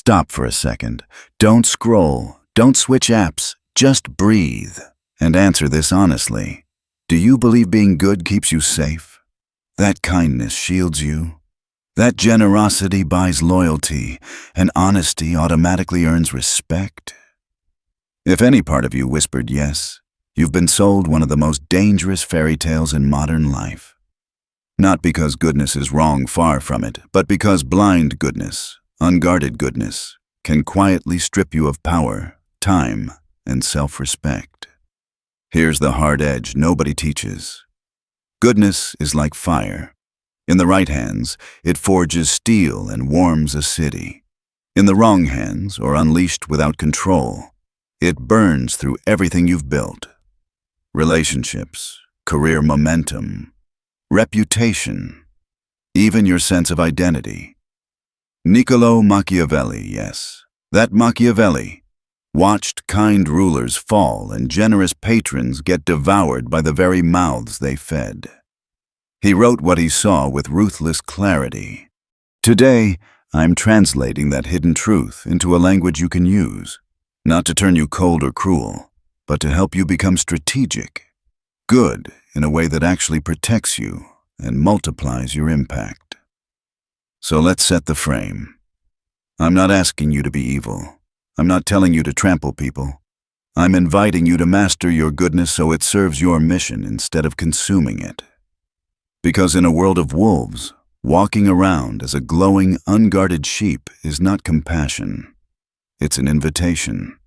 Stop for a second. Don't scroll. Don't switch apps. Just breathe. And answer this honestly. Do you believe being good keeps you safe? That kindness shields you? That generosity buys loyalty, and honesty automatically earns respect? If any part of you whispered yes, you've been sold one of the most dangerous fairy tales in modern life. Not because goodness is wrong, far from it, but because blind goodness, unguarded goodness, can quietly strip you of power, time, and self-respect. Here's the hard edge nobody teaches. Goodness is like fire. In the right hands, it forges steel and warms a city. In the wrong hands, or unleashed without control, it burns through everything you've built. Relationships, career momentum, reputation, even your sense of identity. Niccolo Machiavelli, yes, that Machiavelli, watched kind rulers fall and generous patrons get devoured by the very mouths they fed. He wrote what he saw with ruthless clarity. Today, I'm translating that hidden truth into a language you can use, not to turn you cold or cruel, but to help you become strategic, good in a way that actually protects you and multiplies your impact. So let's set the frame. I'm not asking you to be evil. I'm not telling you to trample people. I'm inviting you to master your goodness so it serves your mission instead of consuming it. Because in a world of wolves, walking around as a glowing, unguarded sheep is not compassion. It's an invitation.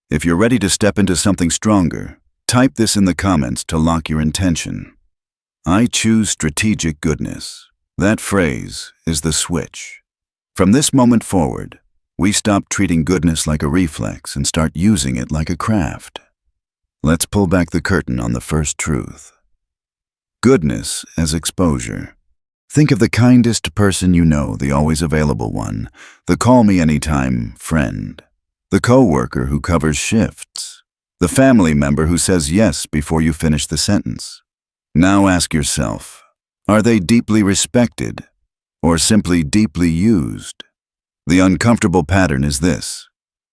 If you're ready to step into something stronger, type this in the comments to lock your intention. I choose strategic goodness. That phrase is the switch. From this moment forward, we stop treating goodness like a reflex and start using it like a craft. Let's pull back the curtain on the first truth. Goodness as exposure. Think of the kindest person you know, the always available one, the call-me-anytime friend, the coworker who covers shifts, the family member who says yes before you finish the sentence. Now ask yourself, are they deeply respected or simply deeply used? The uncomfortable pattern is this.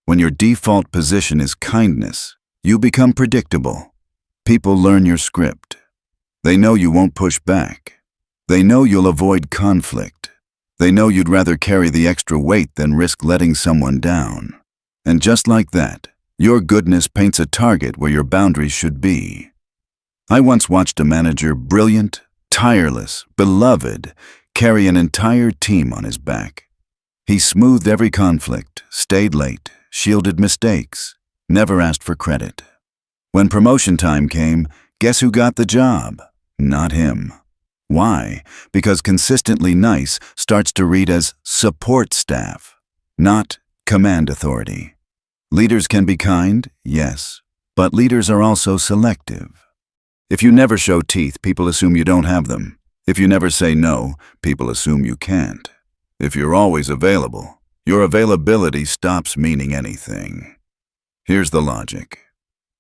When your default position is kindness, you become predictable. People learn your script. They know you won't push back. They know you'll avoid conflict. They know you'd rather carry the extra weight than risk letting someone down. And just like that, your goodness paints a target where your boundaries should be. I once watched a manager, brilliant, tireless, beloved, carry an entire team on his back. He smoothed every conflict, stayed late, shielded mistakes, never asked for credit. When promotion time came, guess who got the job? Not him. Why? Because consistently nice starts to read as support staff, not command authority. Leaders can be kind, yes, but leaders are also selective. If you never show teeth, people assume you don't have them. If you never say no, people assume you can't. If you're always available, your availability stops meaning anything. Here's the logic.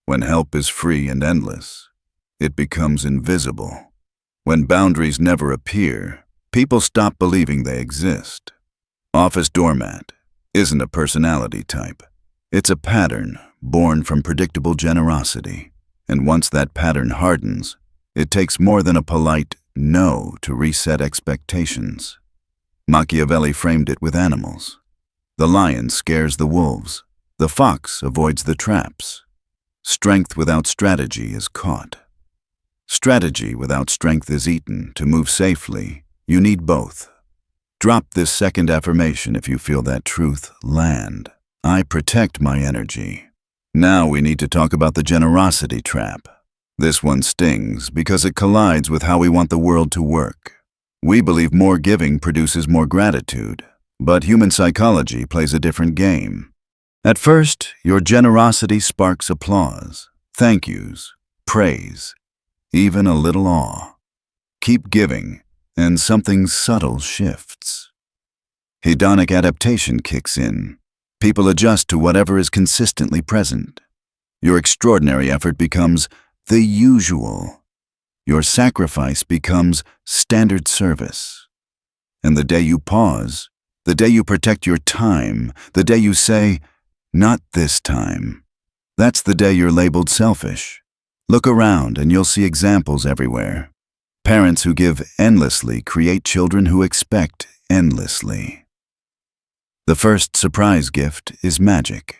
When help is free and endless, it becomes invisible. When boundaries never appear, people stop believing they exist. Office doormat isn't a personality type. It's a pattern born from predictable generosity. And once that pattern hardens, it takes more than a polite no to reset expectations. Machiavelli framed it with animals. The lion scares the wolves. The fox avoids the traps. Strength without strategy is caught. Strategy without strength is eaten. To move safely, you need both. Drop this second affirmation if you feel that truth land. I protect my energy. Now we need to talk about the generosity trap. This one stings because it collides with how we want the world to work. We believe more giving produces more gratitude, but human psychology plays a different game. At first, your generosity sparks applause, thank yous, praise, even a little awe. Keep giving, and something subtle shifts. Hedonic adaptation kicks in. People adjust to whatever is consistently present. Your extraordinary effort becomes the usual. Your sacrifice becomes standard service. And the day you pause, the day you protect your time, the day you say, "Not this time." That's the day you're labeled selfish. Look around and you'll see examples everywhere. Parents who give endlessly create children who expect endlessly. The first surprise gift is magic.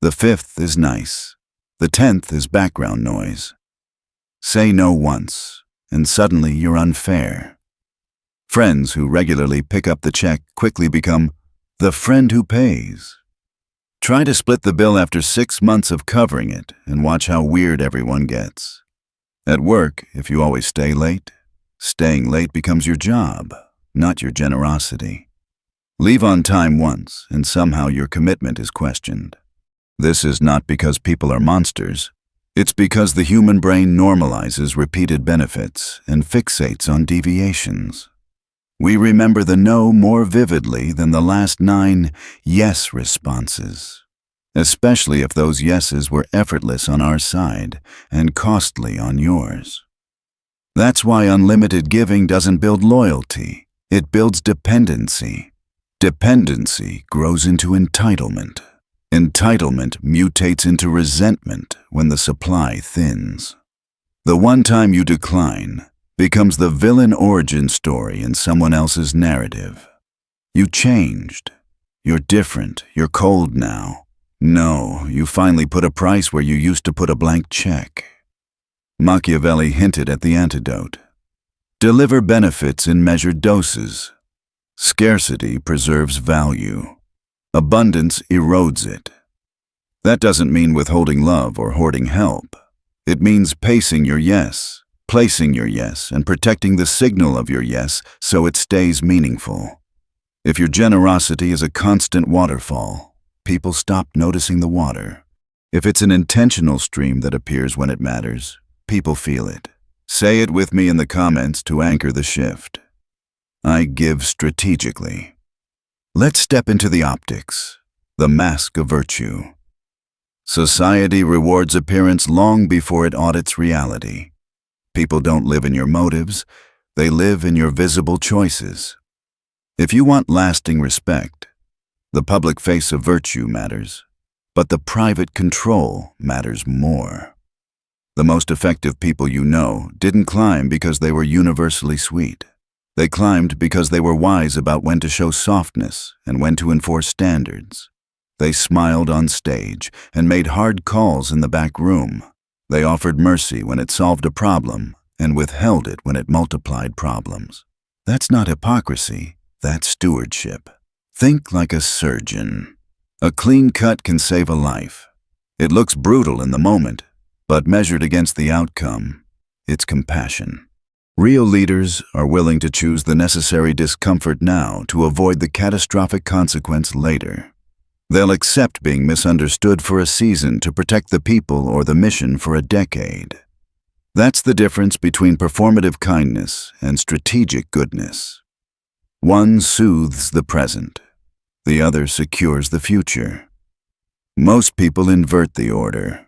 The fifth is nice. The 10th is background noise. Say no once, and suddenly you're unfair. Friends who regularly pick up the check quickly become the friend who pays. Try to split the bill after 6 months of covering it and watch how weird everyone gets. At work, if you always stay late, staying late becomes your job, not your generosity. Leave on time once, and somehow your commitment is questioned. This is not because people are monsters. It's because the human brain normalizes repeated benefits and fixates on deviations. We remember the no more vividly than the last 9 yes responses, especially if those yeses were effortless on our side and costly on yours. That's why unlimited giving doesn't build loyalty, it builds dependency. Dependency grows into entitlement. Entitlement mutates into resentment when the supply thins. The one time you decline becomes the villain origin story in someone else's narrative. You changed. You're different. You're cold now. No, you finally put a price where you used to put a blank check. Machiavelli hinted at the antidote. Deliver benefits in measured doses. Scarcity preserves value. Abundance erodes it. That doesn't mean withholding love or hoarding help. It means pacing your yes, placing your yes, and protecting the signal of your yes so it stays meaningful. If your generosity is a constant waterfall, people stop noticing the water. If it's an intentional stream that appears when it matters, people feel it. Say it with me in the comments to anchor the shift. I give strategically. Let's step into the optics, the mask of virtue. Society rewards appearance long before it audits reality. People don't live in your motives, they live in your visible choices. If you want lasting respect, the public face of virtue matters, but the private control matters more. The most effective people you know didn't climb because they were universally sweet. They climbed because they were wise about when to show softness and when to enforce standards. They smiled on stage and made hard calls in the back room. They offered mercy when it solved a problem and withheld it when it multiplied problems. That's not hypocrisy, that's stewardship. Think like a surgeon. A clean cut can save a life. It looks brutal in the moment, but measured against the outcome, it's compassion. Real leaders are willing to choose the necessary discomfort now to avoid the catastrophic consequence later. They'll accept being misunderstood for a season to protect the people or the mission for a decade. That's the difference between performative kindness and strategic goodness. One soothes the present, the other secures the future. Most people invert the order.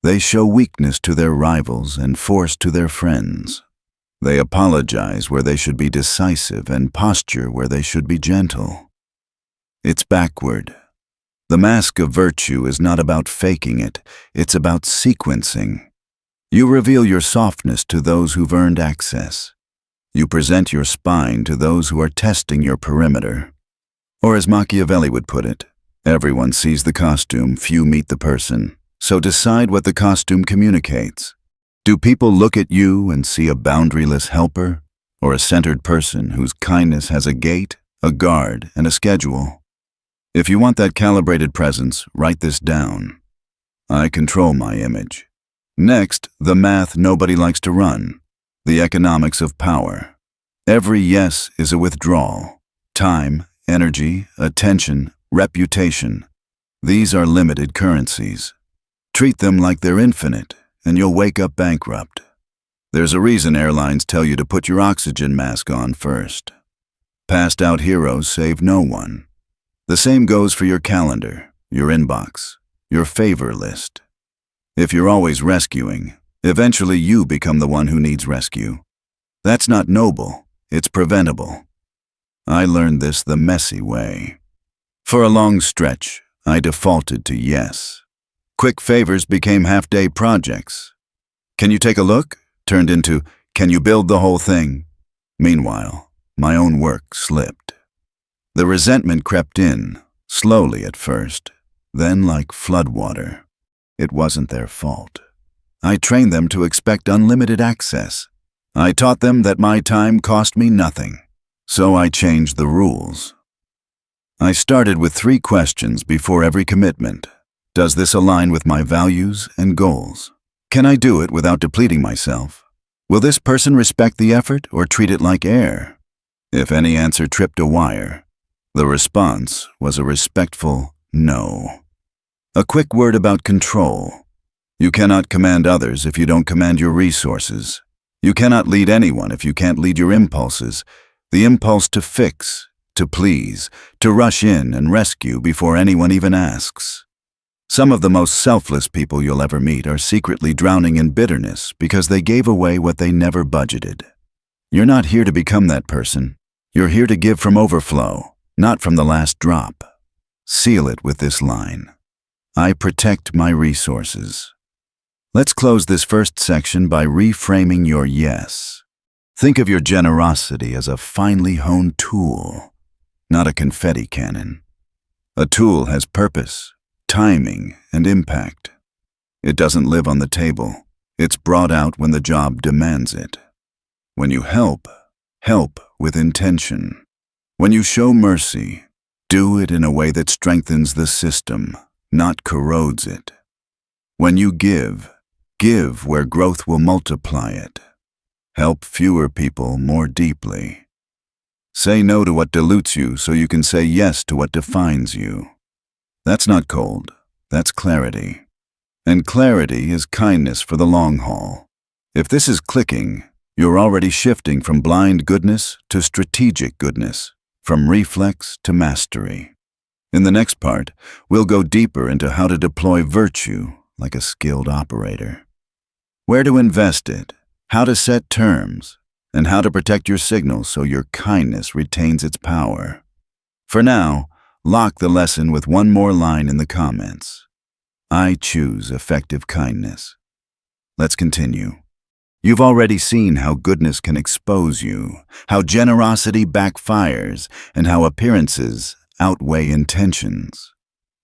They show weakness to their rivals and force to their friends. They apologize where they should be decisive and posture where they should be gentle. It's backward. The mask of virtue is not about faking it, it's about sequencing. You reveal your softness to those who've earned access. You present your spine to those who are testing your perimeter. Or as Machiavelli would put it, everyone sees the costume, few meet the person. So decide what the costume communicates. Do people look at you and see a boundaryless helper, or a centered person whose kindness has a gate, a guard, and a schedule? If you want that calibrated presence, write this down. I control my image. Next, the math nobody likes to run, the economics of power. Every yes is a withdrawal. Time, energy, attention, reputation. These are limited currencies. Treat them like they're infinite, and you'll wake up bankrupt. There's a reason airlines tell you to put your oxygen mask on first. Passed out heroes save no one. The same goes for your calendar, your inbox, your favor list. If you're always rescuing, eventually you become the one who needs rescue. That's not noble, it's preventable. I learned this the messy way. For a long stretch, I defaulted to yes. Quick favors became half-day projects. Can you take a look? Turned into, can you build the whole thing? Meanwhile, my own work slipped. The resentment crept in, slowly at first, then like floodwater. It wasn't their fault. I trained them to expect unlimited access. I taught them that my time cost me nothing. So I changed the rules. I started with 3 questions before every commitment. Does this align with my values and goals? Can I do it without depleting myself? Will this person respect the effort or treat it like air? If any answer tripped a wire, the response was a respectful no. A quick word about control. You cannot command others if you don't command your resources. You cannot lead anyone if you can't lead your impulses. The impulse to fix, to please, to rush in and rescue before anyone even asks. Some of the most selfless people you'll ever meet are secretly drowning in bitterness because they gave away what they never budgeted. You're not here to become that person. You're here to give from overflow, not from the last drop. Seal it with this line. I protect my resources. Let's close this first section by reframing your yes. Think of your generosity as a finely honed tool, not a confetti cannon. A tool has purpose, timing, and impact. It doesn't live on the table. It's brought out when the job demands it. When you help, help with intention. When you show mercy, do it in a way that strengthens the system, not corrodes it. When you give where growth will multiply it. Help fewer people more deeply. Say no to what dilutes you so you can say yes to what defines you. That's not cold, that's clarity. And clarity is kindness for the long haul. If this is clicking, you're already shifting from blind goodness to strategic goodness, from reflex to mastery. In the next part, we'll go deeper into how to deploy virtue like a skilled operator. Where to invest it, how to set terms, and how to protect your signals so your kindness retains its power. For now, lock the lesson with one more line in the comments. I choose effective kindness. Let's continue. You've already seen how goodness can expose you, how generosity backfires, and how appearances outweigh intentions.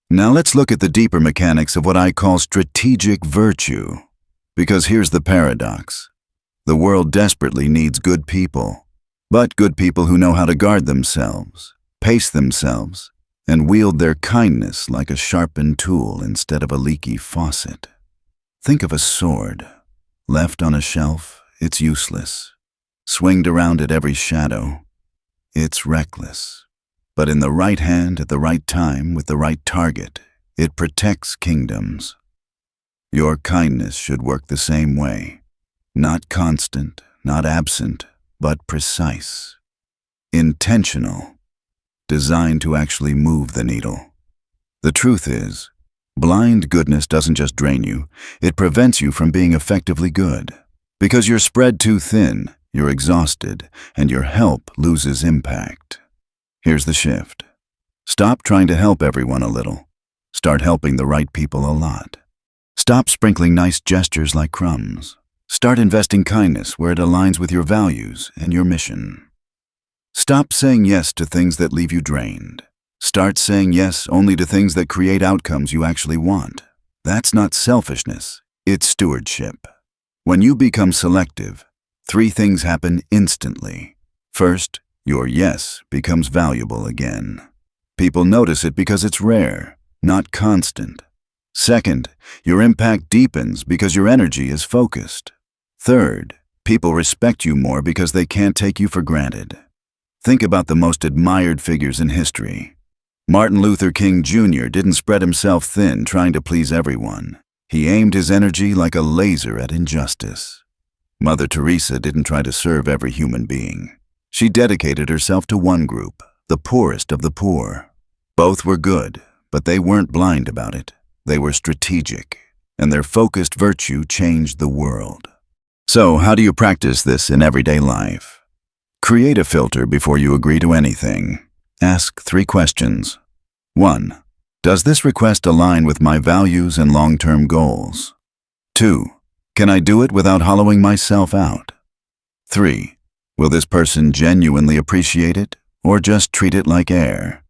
Now let's look at the deeper mechanics of what I call strategic virtue. Because here's the paradox. The world desperately needs good people, but good people who know how to guard themselves, pace themselves, and wield their kindness like a sharpened tool instead of a leaky faucet. Think of a sword. Left on a shelf, it's useless. Swinged around at every shadow, it's reckless. But in the right hand at the right time with the right target, it protects kingdoms. Your kindness should work the same way. Not constant, not absent, but precise. Intentional. Designed to actually move the needle. The truth is, blind goodness doesn't just drain you, it prevents you from being effectively good. Because you're spread too thin, you're exhausted, and your help loses impact. Here's the shift. Stop trying to help everyone a little. Start helping the right people a lot. Stop sprinkling nice gestures like crumbs. Start investing kindness where it aligns with your values and your mission. Stop saying yes to things that leave you drained. Start saying yes only to things that create outcomes you actually want. That's not selfishness, it's stewardship. When you become selective, 3 things happen instantly. First, your yes becomes valuable again. People notice it because it's rare, not constant. Second, your impact deepens because your energy is focused. Third, people respect you more because they can't take you for granted. Think about the most admired figures in history. Martin Luther King Jr. didn't spread himself thin trying to please everyone. He aimed his energy like a laser at injustice. Mother Teresa didn't try to serve every human being. She dedicated herself to one group, the poorest of the poor. Both were good, but they weren't blind about it. They were strategic, and their focused virtue changed the world. So, how do you practice this in everyday life? Create a filter before you agree to anything. Ask 3 questions. 1. Does this request align with my values and long-term goals? 2. Can I do it without hollowing myself out? 3. Will this person genuinely appreciate it, or just treat it like air?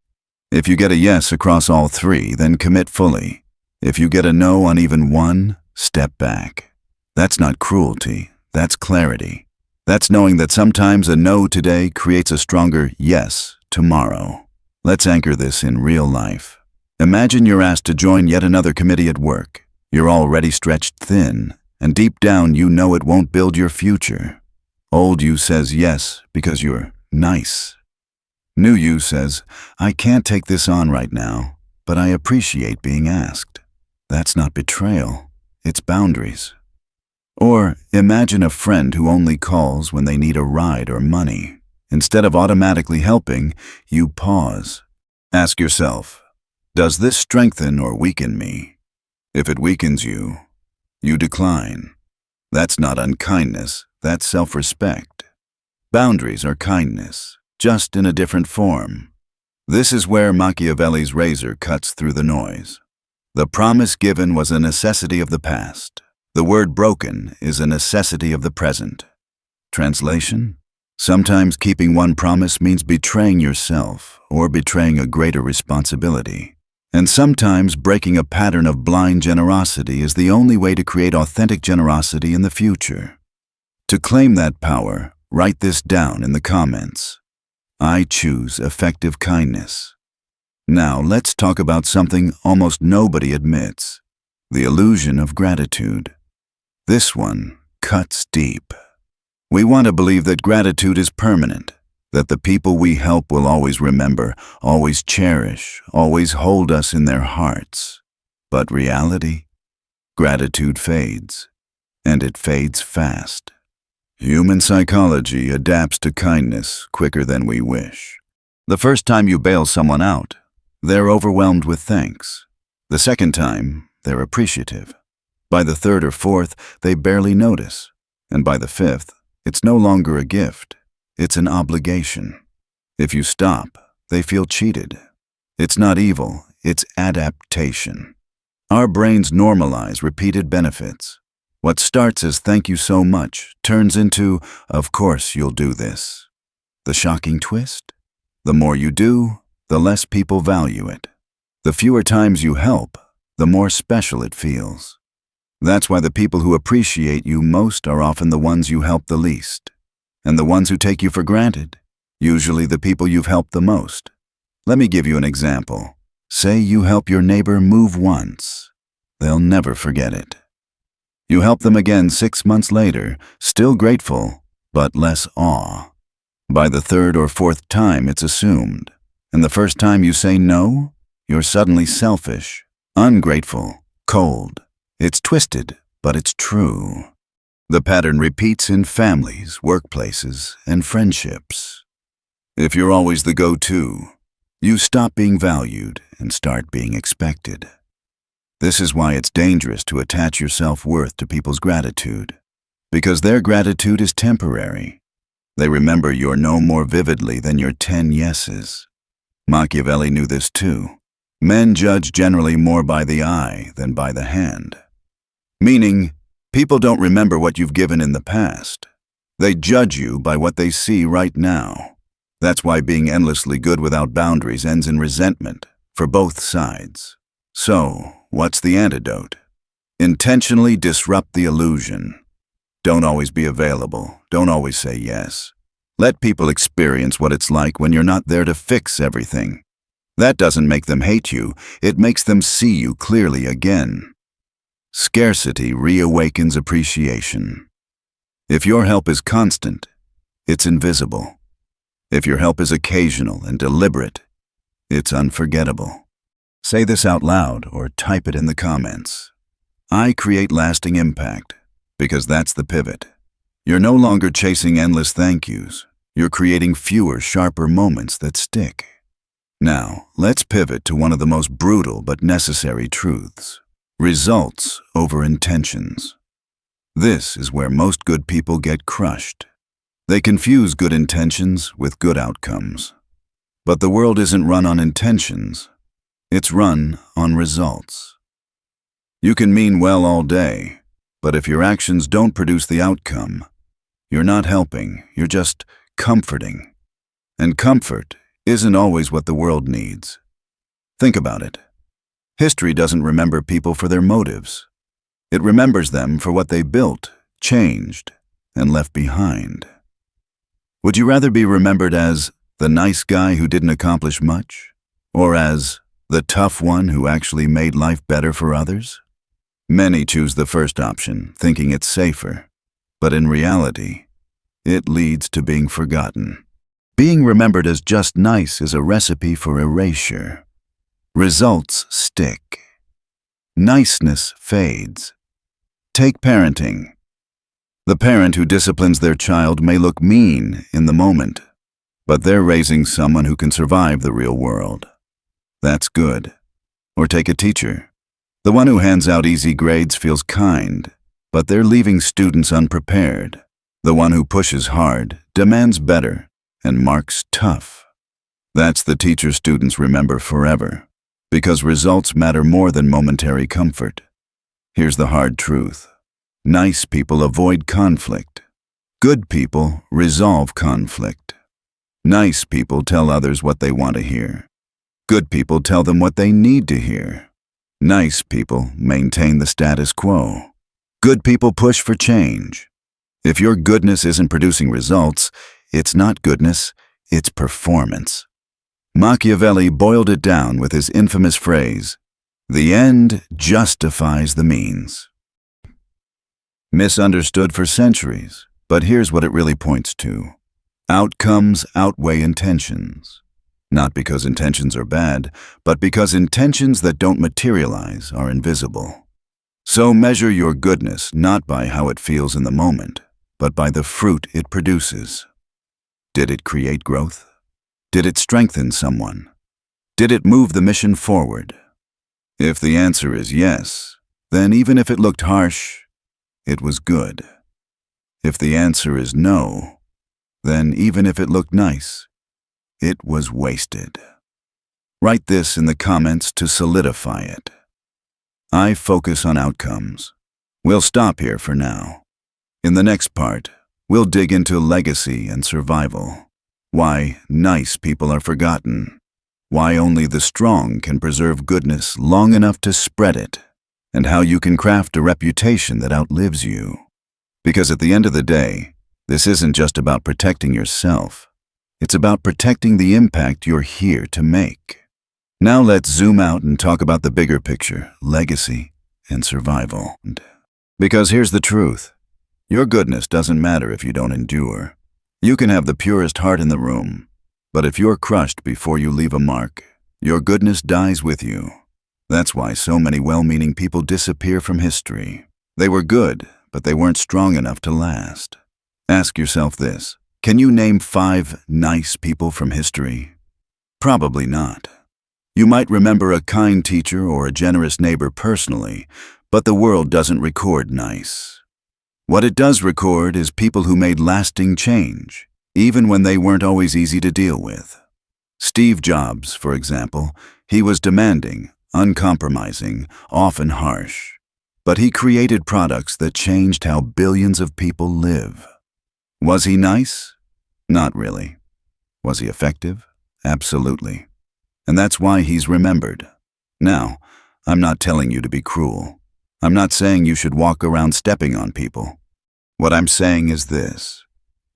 If you get a yes across all 3, then commit fully. If you get a no on even 1, step back. That's not cruelty, that's clarity. That's knowing that sometimes a no today creates a stronger yes tomorrow. Let's anchor this in real life. Imagine you're asked to join yet another committee at work. You're already stretched thin, and deep down you know it won't build your future. Old you says yes because you're nice. New you says, I can't take this on right now, but I appreciate being asked. That's not betrayal, it's boundaries. Or imagine a friend who only calls when they need a ride or money. Instead of automatically helping, you pause. Ask yourself, does this strengthen or weaken me? If it weakens you, you decline. That's not unkindness, that's self-respect. Boundaries are kindness, just in a different form. This is where Machiavelli's razor cuts through the noise. The promise given was a necessity of the past. The word broken is a necessity of the present. Translation? Sometimes keeping one promise means betraying yourself or betraying a greater responsibility. And sometimes breaking a pattern of blind generosity is the only way to create authentic generosity in the future. To claim that power, write this down in the comments. I choose effective kindness. Now let's talk about something almost nobody admits, the illusion of gratitude. This one cuts deep. We want to believe that gratitude is permanent, that the people we help will always remember, always cherish, always hold us in their hearts. But reality? Gratitude fades, and it fades fast. Human psychology adapts to kindness quicker than we wish. The first time you bail someone out, they're overwhelmed with thanks. The second time, they're appreciative. By the third or fourth, they barely notice. And by the fifth, it's no longer a gift. It's an obligation. If you stop, they feel cheated. It's not evil, it's adaptation. Our brains normalize repeated benefits. What starts as thank you so much turns into, of course you'll do this. The shocking twist? The more you do, the less people value it. The fewer times you help, the more special it feels. That's why the people who appreciate you most are often the ones you help the least. And the ones who take you for granted, usually the people you've helped the most. Let me give you an example. Say you help your neighbor move once. They'll never forget it. You help them again 6 months later, still grateful, but less awe. By the third or fourth time, it's assumed. And the first time you say no, you're suddenly selfish, ungrateful, cold. It's twisted, but it's true. The pattern repeats in families, workplaces, and friendships. If you're always the go-to, you stop being valued and start being expected. This is why it's dangerous to attach your self-worth to people's gratitude, because their gratitude is temporary. They remember your no more vividly than your 10 yeses. Machiavelli knew this too. Men judge generally more by the eye than by the hand. Meaning, people don't remember what you've given in the past. They judge you by what they see right now. That's why being endlessly good without boundaries ends in resentment for both sides. So, what's the antidote? Intentionally disrupt the illusion. Don't always be available. Don't always say yes. Let people experience what it's like when you're not there to fix everything. That doesn't make them hate you. It makes them see you clearly again. Scarcity reawakens appreciation. If your help is constant, it's invisible. If your help is occasional and deliberate, it's unforgettable. Say this out loud or type it in the comments. I create lasting impact, because that's the pivot. You're no longer chasing endless thank yous. You're creating fewer, sharper moments that stick. Now, let's pivot to one of the most brutal but necessary truths. Results over intentions. This is where most good people get crushed. They confuse good intentions with good outcomes. But the world isn't run on intentions. It's run on results. You can mean well all day, but if your actions don't produce the outcome, you're not helping, you're just comforting. And comfort isn't always what the world needs. Think about it. History doesn't remember people for their motives. It remembers them for what they built, changed, and left behind. Would you rather be remembered as the nice guy who didn't accomplish much, or as the tough one who actually made life better for others? Many choose the first option, thinking it's safer, but in reality, it leads to being forgotten. Being remembered as just nice is a recipe for erasure. Results stick. Niceness fades. Take parenting. The parent who disciplines their child may look mean in the moment, but they're raising someone who can survive the real world. That's good. Or take a teacher. The one who hands out easy grades feels kind, but they're leaving students unprepared. The one who pushes hard, demands better, and marks tough. That's the teacher students remember forever, because results matter more than momentary comfort. Here's the hard truth. Nice people avoid conflict. Good people resolve conflict. Nice people tell others what they want to hear. Good people tell them what they need to hear. Nice people maintain the status quo. Good people push for change. If your goodness isn't producing results, it's not goodness, it's performance. Machiavelli boiled it down with his infamous phrase, "The end justifies the means." Misunderstood for centuries, but here's what it really points to. Outcomes outweigh intentions. Not because intentions are bad, but because intentions that don't materialize are invisible. So measure your goodness not by how it feels in the moment, but by the fruit it produces. Did it create growth? Did it strengthen someone? Did it move the mission forward? If the answer is yes, then even if it looked harsh, it was good. If the answer is no, then even if it looked nice, it was wasted. Write this in the comments to solidify it. I focus on outcomes. We'll stop here for now. In the next part, we'll dig into legacy and survival. Why nice people are forgotten. Why only the strong can preserve goodness long enough to spread it. And how you can craft a reputation that outlives you. Because at the end of the day, this isn't just about protecting yourself. It's about protecting the impact you're here to make. Now let's zoom out and talk about the bigger picture, legacy and survival. Because here's the truth. Your goodness doesn't matter if you don't endure. You can have the purest heart in the room, but if you're crushed before you leave a mark, your goodness dies with you. That's why so many well-meaning people disappear from history. They were good, but they weren't strong enough to last. Ask yourself this. Can you name 5 nice people from history? Probably not. You might remember a kind teacher or a generous neighbor personally, but the world doesn't record nice. What it does record is people who made lasting change, even when they weren't always easy to deal with. Steve Jobs, for example, he was demanding, uncompromising, often harsh. But he created products that changed how billions of people live. Was he nice? Not really. Was he effective? Absolutely. And that's why he's remembered. Now, I'm not telling you to be cruel. I'm not saying you should walk around stepping on people. What I'm saying is this.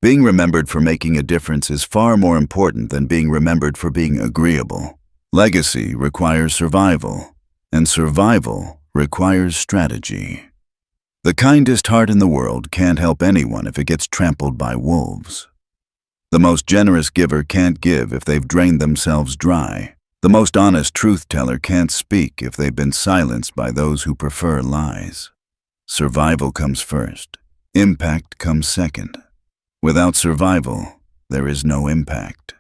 Being remembered for making a difference is far more important than being remembered for being agreeable. Legacy requires survival, and survival requires strategy. The kindest heart in the world can't help anyone if it gets trampled by wolves. The most generous giver can't give if they've drained themselves dry. The most honest truth teller can't speak if they've been silenced by those who prefer lies. Survival comes first. Impact comes second. Without survival, there is no impact.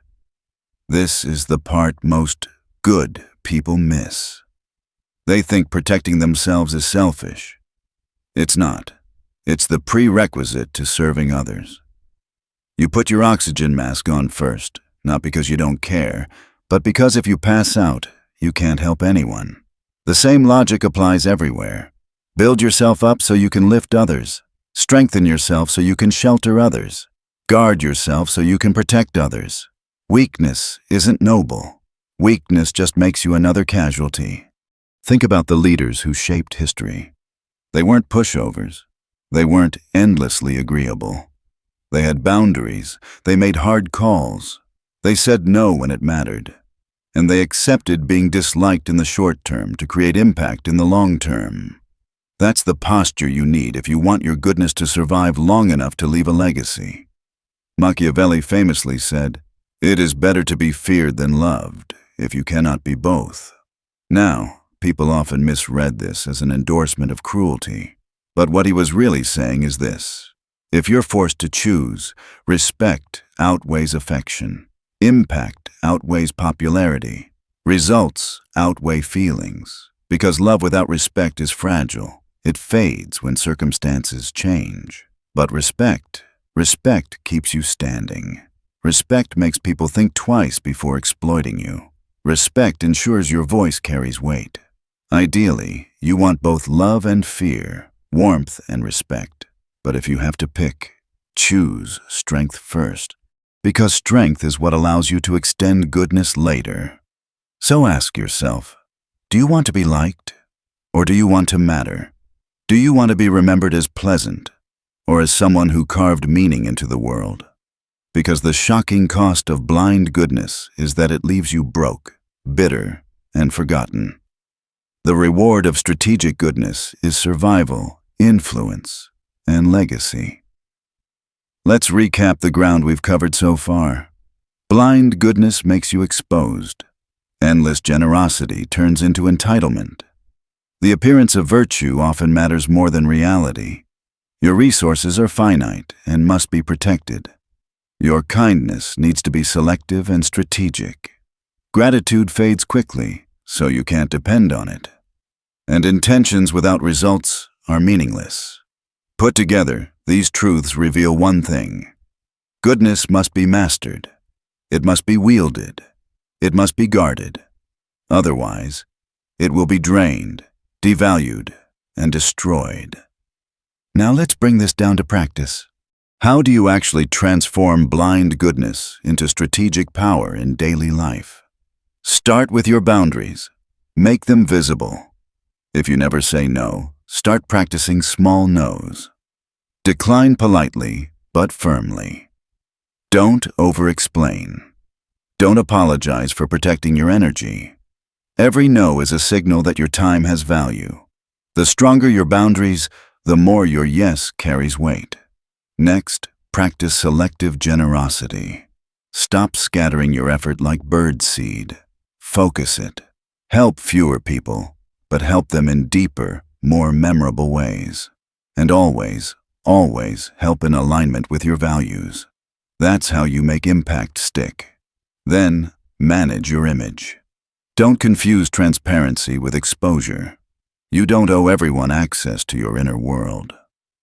This is the part most good people miss. They think protecting themselves is selfish. It's not. It's the prerequisite to serving others. You put your oxygen mask on first, not because you don't care, but because if you pass out, you can't help anyone. The same logic applies everywhere. Build yourself up so you can lift others. Strengthen yourself so you can shelter others. Guard yourself so you can protect others. Weakness isn't noble. Weakness just makes you another casualty. Think about the leaders who shaped history. They weren't pushovers. They weren't endlessly agreeable. They had boundaries. They made hard calls. They said no when it mattered. And they accepted being disliked in the short term to create impact in the long term. That's the posture you need if you want your goodness to survive long enough to leave a legacy. Machiavelli famously said, "It is better to be feared than loved, if you cannot be both." Now, people often misread this as an endorsement of cruelty. But what he was really saying is this: if you're forced to choose, respect outweighs affection. Impact outweighs popularity. Results outweigh feelings. Because love without respect is fragile. It fades when circumstances change. But respect keeps you standing. Respect makes people think twice before exploiting you. Respect ensures your voice carries weight. Ideally, you want both love and fear, warmth and respect. But if you have to pick, choose strength first. Because strength is what allows you to extend goodness later. So ask yourself, do you want to be liked? Or do you want to matter? Do you want to be remembered as pleasant? Or as someone who carved meaning into the world? Because the shocking cost of blind goodness is that it leaves you broke, bitter, and forgotten. The reward of strategic goodness is survival, influence, and legacy. Let's recap the ground we've covered so far. Blind goodness makes you exposed. Endless generosity turns into entitlement. The appearance of virtue often matters more than reality. Your resources are finite and must be protected. Your kindness needs to be selective and strategic. Gratitude fades quickly, so you can't depend on it. And intentions without results are meaningless. Put together, these truths reveal one thing. Goodness must be mastered. It must be wielded. It must be guarded. Otherwise, it will be drained, devalued, and destroyed. Now let's bring this down to practice. How do you actually transform blind goodness into strategic power in daily life? Start with your boundaries. Make them visible. If you never say no, start practicing small no's. Decline politely, but firmly. Don't over-explain. Don't apologize for protecting your energy. Every no is a signal that your time has value. The stronger your boundaries, the more your yes carries weight. Next, practice selective generosity. Stop scattering your effort like birdseed. Focus it. Help fewer people, but help them in deeper, more memorable ways. And always help in alignment with your values. That's how you make impact stick. Then, manage your image. Don't confuse transparency with exposure. You don't owe everyone access to your inner world.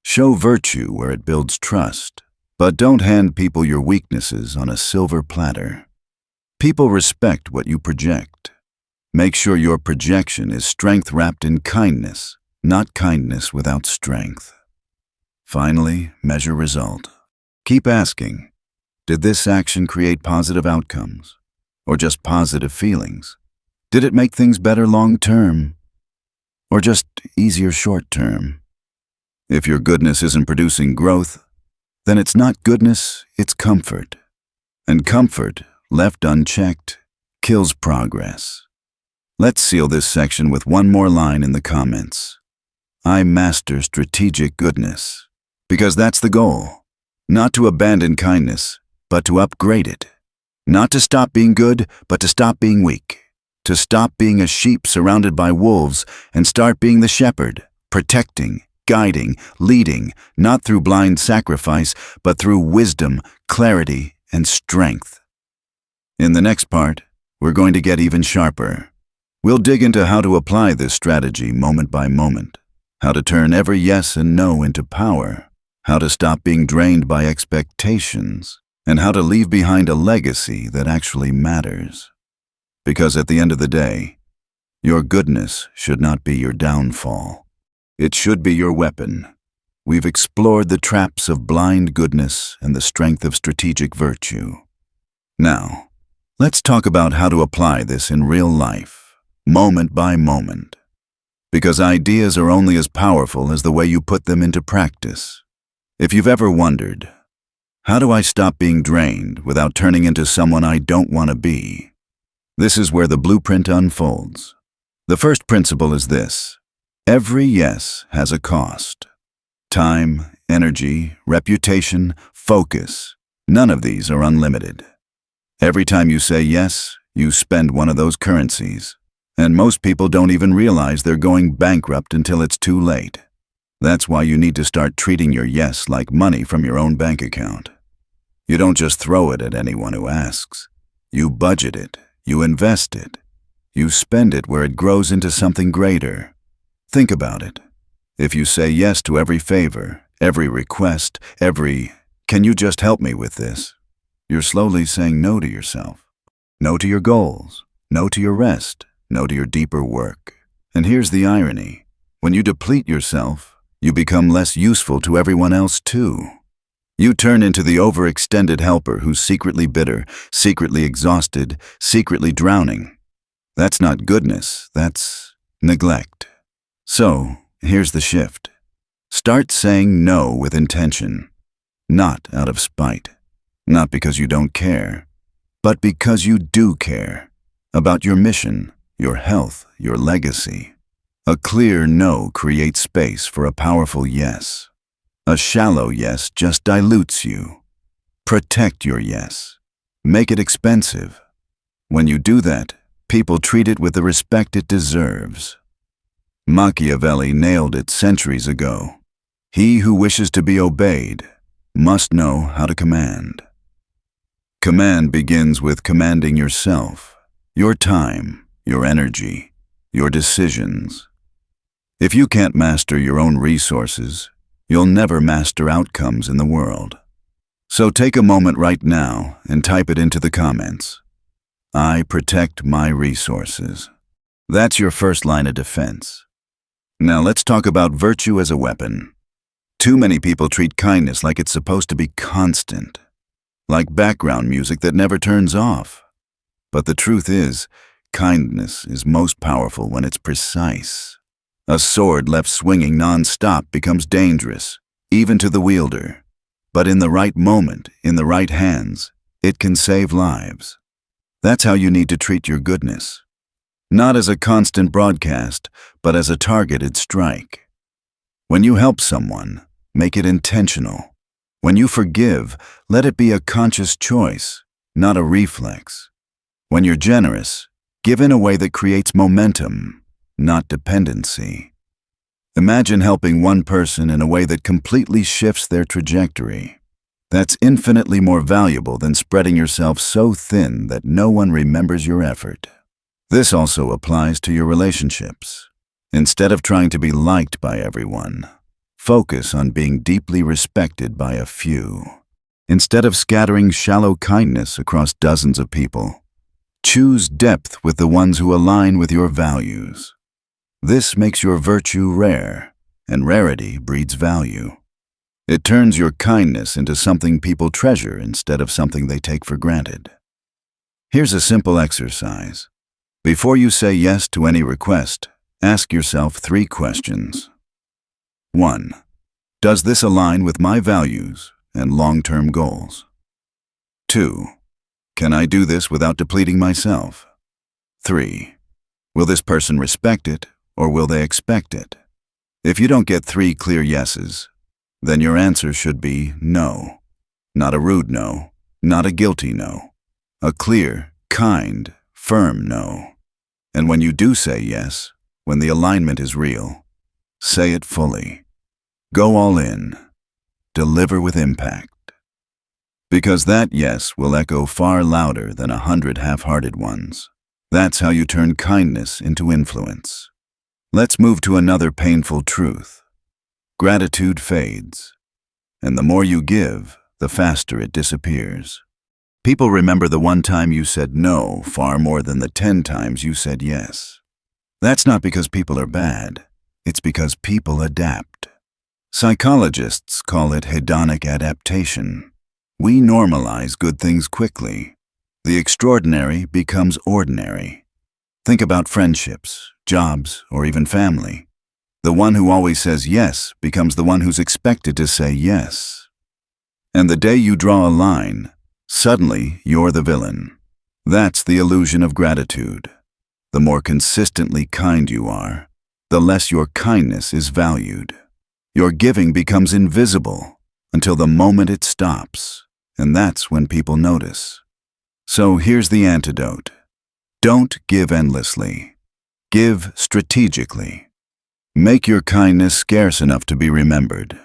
Show virtue where it builds trust, but don't hand people your weaknesses on a silver platter. People respect what you project. Make sure your projection is strength wrapped in kindness, not kindness without strength. Finally, measure result. Keep asking, did this action create positive outcomes? Or just positive feelings? Did it make things better long term? Or just easier short term? If your goodness isn't producing growth, then it's not goodness, it's comfort. And comfort, left unchecked, kills progress. Let's seal this section with one more line in the comments. I master strategic goodness. Because that's the goal. Not to abandon kindness, but to upgrade it. Not to stop being good, but to stop being weak. To stop being a sheep surrounded by wolves and start being the shepherd, protecting, guiding, leading, not through blind sacrifice, but through wisdom, clarity, and strength. In the next part, we're going to get even sharper. We'll dig into how to apply this strategy moment by moment, how to turn every yes and no into power, how to stop being drained by expectations, and how to leave behind a legacy that actually matters. Because at the end of the day, your goodness should not be your downfall. It should be your weapon. We've explored the traps of blind goodness and the strength of strategic virtue. Now, let's talk about how to apply this in real life, moment by moment. Because ideas are only as powerful as the way you put them into practice. If you've ever wondered, how do I stop being drained without turning into someone I don't want to be? This is where the blueprint unfolds. The first principle is this: every yes has a cost. Time, energy, reputation, focus, none of these are unlimited. Every time you say yes, you spend one of those currencies. And most people don't even realize they're going bankrupt until it's too late. That's why you need to start treating your yes like money from your own bank account. You don't just throw it at anyone who asks. You budget it, you invest it, you spend it where it grows into something greater. Think about it. If you say yes to every favor, every request, "Can you just help me with this?" you're slowly saying no to yourself. No to your goals, no to your rest, no to your deeper work. And here's the irony. When you deplete yourself, you become less useful to everyone else too. You turn into the overextended helper who's secretly bitter, secretly exhausted, secretly drowning. That's not goodness, that's neglect. So, here's the shift. Start saying no with intention, not out of spite, not because you don't care, but because you do care about your mission, your health, your legacy. A clear no creates space for a powerful yes. A shallow yes just dilutes you. Protect your yes. Make it expensive. When you do that, people treat it with the respect it deserves. Machiavelli nailed it centuries ago. He who wishes to be obeyed must know how to command. Command begins with commanding yourself, your time, your energy, your decisions. If you can't master your own resources, you'll never master outcomes in the world. So take a moment right now and type it into the comments. I protect my resources. That's your first line of defense. Now let's talk about virtue as a weapon. Too many people treat kindness like it's supposed to be constant, like background music that never turns off. But the truth is, kindness is most powerful when it's precise. A sword left swinging non-stop becomes dangerous, even to the wielder. But in the right moment, in the right hands, it can save lives. That's how you need to treat your goodness. Not as a constant broadcast, but as a targeted strike. When you help someone, make it intentional. When you forgive, let it be a conscious choice, not a reflex. When you're generous, give in a way that creates momentum, not dependency. Imagine helping one person in a way that completely shifts their trajectory. That's infinitely more valuable than spreading yourself so thin that no one remembers your effort. This also applies to your relationships. Instead of trying to be liked by everyone, focus on being deeply respected by a few. Instead of scattering shallow kindness across dozens of people, choose depth with the ones who align with your values. This makes your virtue rare, and rarity breeds value. It turns your kindness into something people treasure instead of something they take for granted. Here's a simple exercise. Before you say yes to any request, ask yourself 3 questions. 1. Does this align with my values and long-term goals? 2. Can I do this without depleting myself? 3. Will this person respect it, or will they expect it? If you don't get 3 clear yeses, then your answer should be no. Not a rude no, not a guilty no. A clear, kind, firm no. And when you do say yes, when the alignment is real, say it fully. Go all in. Deliver with impact. Because that yes will echo far louder than 100 half-hearted ones. That's how you turn kindness into influence. Let's move to another painful truth. Gratitude fades. And the more you give, the faster it disappears. People remember the one time you said no far more than the 10 times you said yes. That's not because people are bad. It's because people adapt. Psychologists call it hedonic adaptation. We normalize good things quickly. The extraordinary becomes ordinary. Think about friendships, jobs, or even family. The one who always says yes becomes the one who's expected to say yes. And the day you draw a line, suddenly you're the villain. That's the illusion of gratitude. The more consistently kind you are, the less your kindness is valued. Your giving becomes invisible until the moment it stops, and that's when people notice. So here's the antidote. Don't give endlessly. Give strategically. Make your kindness scarce enough to be remembered.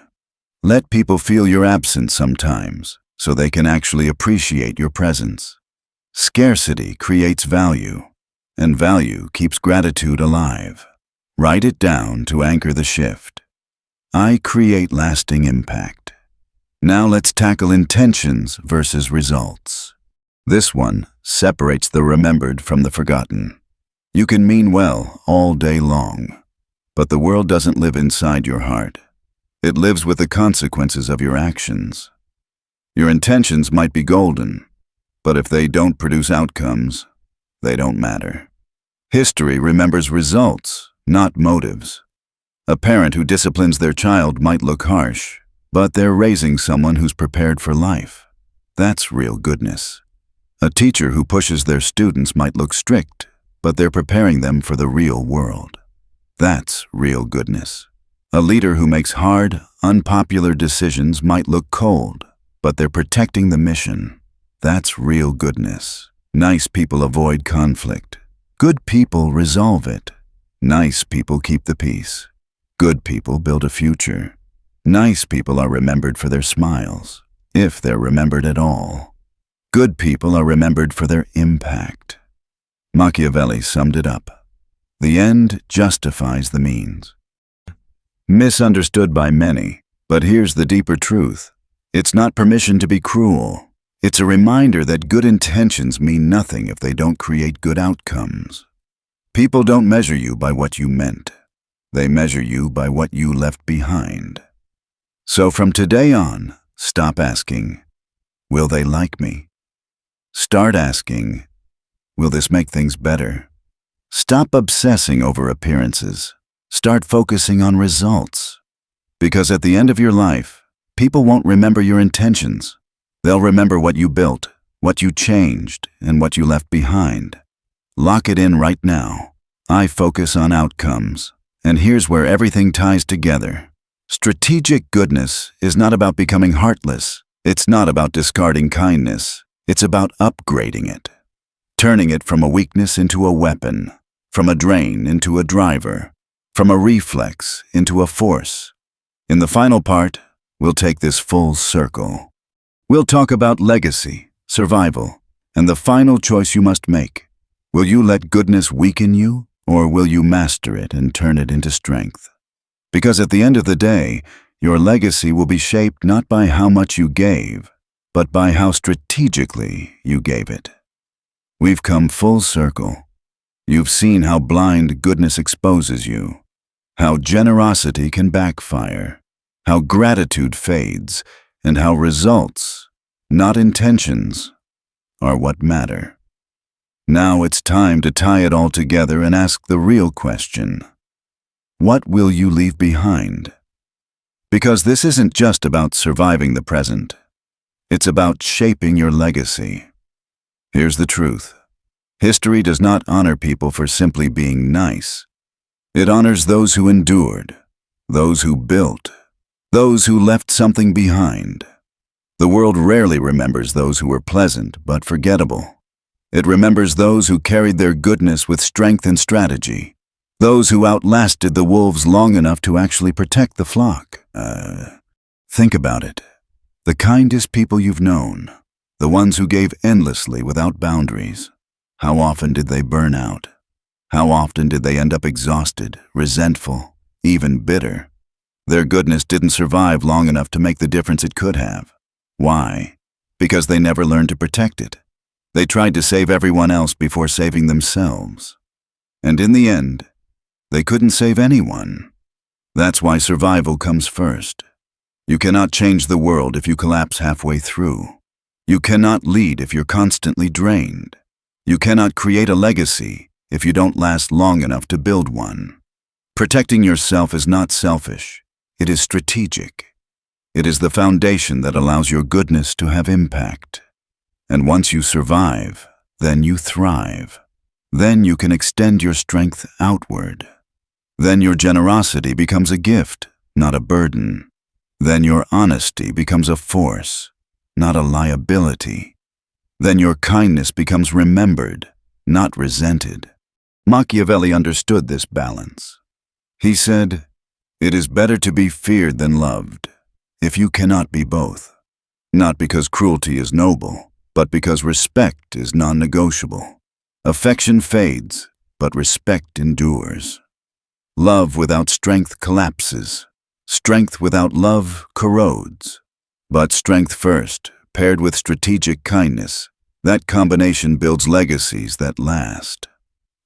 Let people feel your absence sometimes, so they can actually appreciate your presence. Scarcity creates value, and value keeps gratitude alive. Write it down to anchor the shift. I create lasting impact. Now let's tackle intentions versus results. This one separates the remembered from the forgotten. You can mean well all day long, but the world doesn't live inside your heart. It lives with the consequences of your actions. Your intentions might be golden, but if they don't produce outcomes, they don't matter. History remembers results, not motives. A parent who disciplines their child might look harsh, but they're raising someone who's prepared for life. That's real goodness. A teacher who pushes their students might look strict, but they're preparing them for the real world. That's real goodness. A leader who makes hard, unpopular decisions might look cold, but they're protecting the mission. That's real goodness. Nice people avoid conflict. Good people resolve it. Nice people keep the peace. Good people build a future. Nice people are remembered for their smiles, if they're remembered at all. Good people are remembered for their impact. Machiavelli summed it up. The end justifies the means. Misunderstood by many, but here's the deeper truth. It's not permission to be cruel. It's a reminder that good intentions mean nothing if they don't create good outcomes. People don't measure you by what you meant. They measure you by what you left behind. So from today on, stop asking, will they like me? Start asking, will this make things better? Stop obsessing over appearances. Start focusing on results. Because at the end of your life, people won't remember your intentions. They'll remember what you built, what you changed, and what you left behind. Lock it in right now. I focus on outcomes. And here's where everything ties together. Strategic goodness is not about becoming heartless. It's not about discarding kindness. It's about upgrading it. Turning it from a weakness into a weapon, from a drain into a driver, from a reflex into a force. In the final part, we'll take this full circle. We'll talk about legacy, survival, and the final choice you must make. Will you let goodness weaken you, or will you master it and turn it into strength? Because at the end of the day, your legacy will be shaped not by how much you gave, but by how strategically you gave it. We've come full circle. You've seen how blind goodness exposes you, how generosity can backfire, how gratitude fades, and how results, not intentions, are what matter. Now it's time to tie it all together and ask the real question. What will you leave behind? Because this isn't just about surviving the present. It's about shaping your legacy. Here's the truth. History does not honor people for simply being nice. It honors those who endured, those who built, those who left something behind. The world rarely remembers those who were pleasant but forgettable. It remembers those who carried their goodness with strength and strategy, those who outlasted the wolves long enough to actually protect the flock. Think about it. The kindest people you've known, the ones who gave endlessly without boundaries, how often did they burn out? How often did they end up exhausted, resentful, even bitter? Their goodness didn't survive long enough to make the difference it could have. Why? Because they never learned to protect it. They tried to save everyone else before saving themselves. And in the end, they couldn't save anyone. That's why survival comes first. You cannot change the world if you collapse halfway through. You cannot lead if you're constantly drained. You cannot create a legacy if you don't last long enough to build one. Protecting yourself is not selfish. It is strategic. It is the foundation that allows your goodness to have impact. And once you survive, then you thrive. Then you can extend your strength outward. Then your generosity becomes a gift, not a burden. Then your honesty becomes a force, not a liability. Then your kindness becomes remembered, not resented. Machiavelli understood this balance. He said, "It is better to be feared than loved, if you cannot be both. Not because cruelty is noble, but because respect is non-negotiable. Affection fades, but respect endures. Love without strength collapses. Strength without love corrodes. But strength first, paired with strategic kindness, that combination builds legacies that last.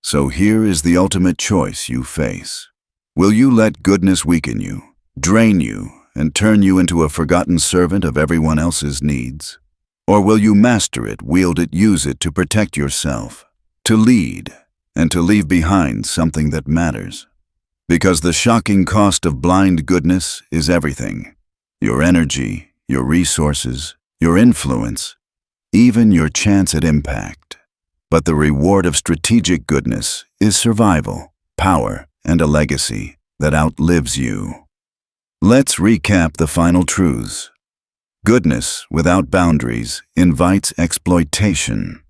So here is the ultimate choice you face. Will you let goodness weaken you, drain you, and turn you into a forgotten servant of everyone else's needs? Or will you master it, wield it, use it to protect yourself, to lead, and to leave behind something that matters? Because the shocking cost of blind goodness is everything. Your energy, your resources, your influence, even your chance at impact. But the reward of strategic goodness is survival, power, and a legacy that outlives you. Let's recap the final truths. Goodness without boundaries invites exploitation.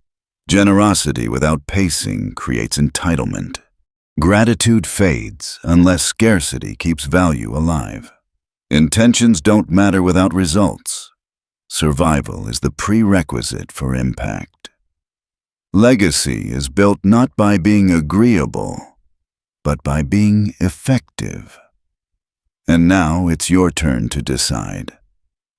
Generosity without pacing creates entitlement. Gratitude fades unless scarcity keeps value alive. Intentions don't matter without results. Survival is the prerequisite for impact. Legacy is built not by being agreeable, but by being effective. And now it's your turn to decide.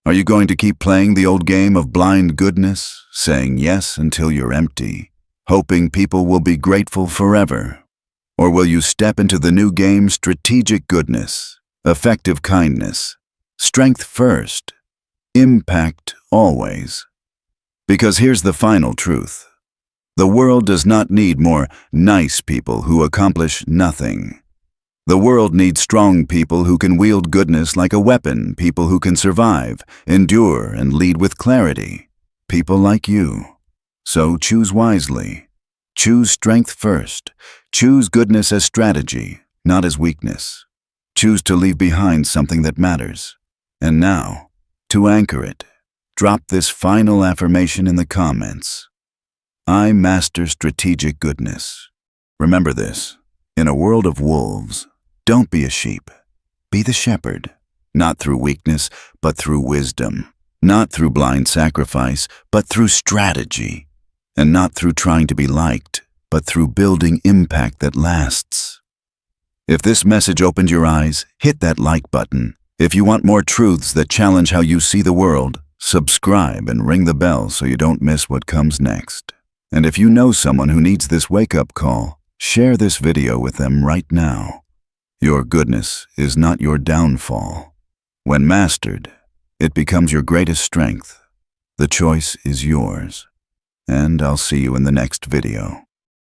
Are you going to keep playing the old game of blind goodness, saying yes until you're empty, hoping people will be grateful forever? Or will you step into the new game, strategic goodness, effective kindness, strength first, impact always? Because here's the final truth. The world does not need more nice people who accomplish nothing. The world needs strong people who can wield goodness like a weapon, people who can survive, endure, and lead with clarity. People like you. So choose wisely. Choose strength first. Choose goodness as strategy, not as weakness. Choose to leave behind something that matters. And now, to anchor it, drop this final affirmation in the comments. I master strategic goodness. Remember this. In a world of wolves, don't be a sheep. Be the shepherd, not through weakness, but through wisdom. Not through blind sacrifice, but through strategy. And not through trying to be liked, but through building impact that lasts. If this message opened your eyes, hit that like button. If you want more truths that challenge how you see the world, subscribe and ring the bell so you don't miss what comes next. And if you know someone who needs this wake-up call, share this video with them right now. Your goodness is not your downfall. When mastered, it becomes your greatest strength. The choice is yours. And I'll see you in the next video.